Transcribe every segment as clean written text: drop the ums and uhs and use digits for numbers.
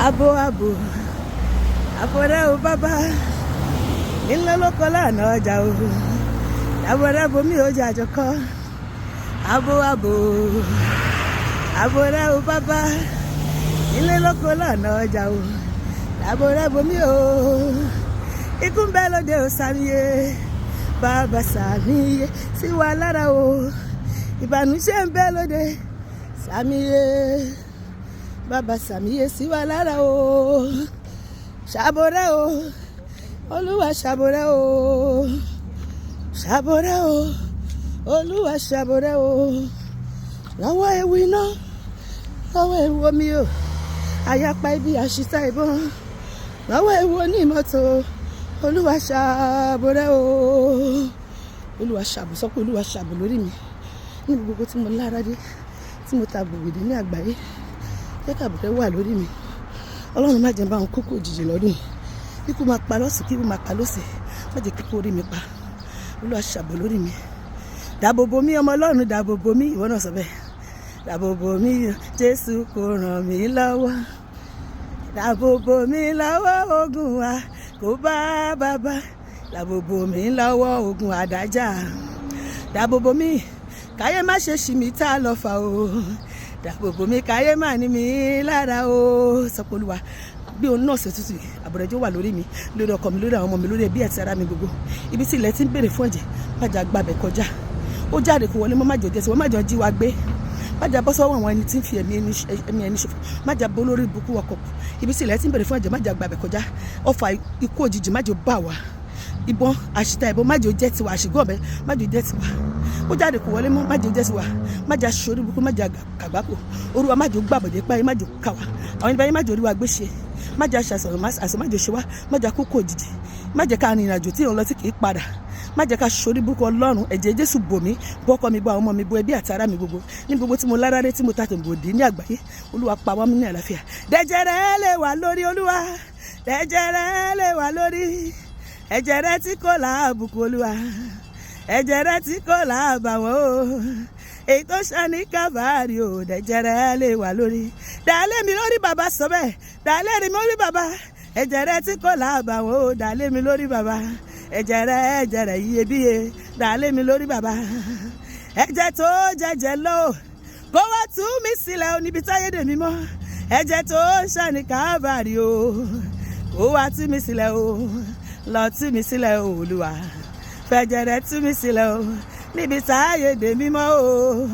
Abo abo àbọ̀rẹ́ o bàbá nílé lóko lánà ọjà o àbọ̀rẹ́ bomi ọjà àjọkọ abo abo àbọ̀rẹ́ o bàbá nílé lóko lánà ọjà o àbọ̀rẹ́ bomi o ikú ń bẹ lóde o sàmìyẹ bàbá sàmìyẹ sí wa lára o ìbànújẹ́ ń bẹ lóde sàmìyẹ bàbá sàmìyẹ sí wa lára o ṣàbọ̀rẹ́ o olúwa ṣàbọ̀rẹ́ o ṣàbọ̀rẹ́ o olúwa ṣàbọ̀rẹ́ o lọ́wọ́ ewu iná lọ́wọ́ ewu omi o àyàpá ibi àṣìṣà ìbọn lọ́wọ́ ewu onímọ́tò olúwa ṣàbọ̀rẹ́ o olúwa ṣàbò sọ pé olúwa ṣàbò lórí mi níbi gbogbo tí mo lára dé tí mo ta gbògbèdè ní àgbáyé jẹ́ kàbọ̀rẹ́ wà lórí mi ọlọ́run má jẹ́ bá wọn kókó òjijì lọ́dún yìí kíkú máa pa lọ́sùn kíkú máa pa lọ́sẹ̀ má jẹ́ kíkú orí mi pa olúwa ṣàbò lórí mi dáàbòbò mi ọmọ ọlọ́run dáàbòbò mi ìwọ náà sọ bẹ́ẹ̀ dáàbòbò mi jésù kò ràn mí lọ́wọ́ dáàbòbò mi lọ́wọ́ ogun wa kò bá bàbá dáàbòbò mi lọ́wọ́ ogun àdájà dáàbòbò mi káyé má ṣe ṣì mí tá a lọ fà o dáàbòbò mi káyé má ní mi lára o sọpọlùwà bí òun náà ṣe tútù àbọ̀rẹ́jọ́ wà lórí mi lórí ọkọ mi lórí àwọn ọmọ mi lórí ẹbí àti ara mi gbogbo ibi tí ilẹ̀ ti ń béèrè fún ẹ̀jẹ̀ májà gbàbẹ̀ kọjá ó jáde kó wọlé mọ́ májọ jẹ́ sí wọ́n májọ jí wa gbé májà bọ́ sọ́wọ́ àwọn ẹni tí ń fi ẹ̀mí ẹni ṣòfò májà bọ́ lórí ibùkún ọkọ̀ ibi tí ilẹ̀ ti ń béèrè fún ẹ̀jẹ̀ májà gbàbẹ̀ kọjá ọfà ikú òjijì májọ bá wa ìbọn àṣìta ìbọn májò jẹ́ tiwa àṣìgọ́ ọ̀bẹ májò jẹ́ tiwa ó jáde kó wọlé mọ́ májò jẹ́ tiwa májà sórí burúkú májà kàgbákò orúwa májò gbàbọ̀dé páyé májò káwa àwọn ìbáyé májò orí wa gbé ṣe májà ṣàṣọ̀rọ̀ àṣọ májò ṣe wá májà kókó òjijì májà ká rìnrìn àjò tí ìrànlọ́ tí kì í padà májà ká sórí burúkú ọlọ́run ẹ̀jẹ̀ jésù bò mí bọ́kọ mi bọ́ àwọn ọmọ mi bọ́ ẹbí àti ará mi gbogbo ní gbogbo tí mo lára dé tí mo ta tòǹbòdì ní àgbáyé olúwa pa wá mí ní àlàáfíà dẹ̀jẹ̀ rẹ̀ lè wà lórí olúwa dẹ̀jẹ̀ rẹ̀ lè wà lórí ẹ̀jẹ̀ rẹ tí kò láàbùkù olúwa ẹ̀jẹ̀ rẹ tí kò láàbàwọ́n o èyí tó ṣàní kábàárì o ẹ̀jẹ̀ rẹ lè wà lórí dàlé mi lórí bàbá sọ bẹ́ẹ̀ dàlé mi lórí bàbá ẹ̀jẹ̀ rẹ tí kò láàbàwọ́n o dàlé mi lórí bàbá ẹ̀jẹ̀ rẹ iyebíye dàlé mi lórí bàbá ẹ̀jẹ̀ tó jẹ̀jẹ̀ lọ kó wá tú mi sílẹ̀ o níbi táyé dè mí mọ́ ẹ̀jẹ̀ tó ṣàní kábàárì o kó wá tú mi sílẹ̀ o lọ tú mi sílẹ̀ o olúwa fẹ̀jẹ̀ rẹ̀ tú mi sílẹ̀ o níbi táyé dè mí mọ́ o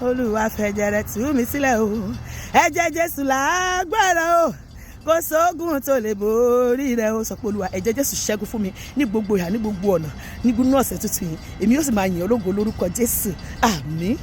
olúwa fẹ̀jẹ̀ rẹ̀ tú mi sílẹ̀ o ẹ̀jẹ̀ jésù lágbára o kò sóògùn tó lè borí rẹ̀ o sọ pé olúwa ẹ̀jẹ̀ jésù ṣẹ́gun fún mi ní gbogbo ìhà ní gbogbo ọ̀nà ní gbogbo ọ̀sẹ̀ tuntun yìí èmi yóò sì máa yìn ọ́ lógo lórúkọ jésù àmín.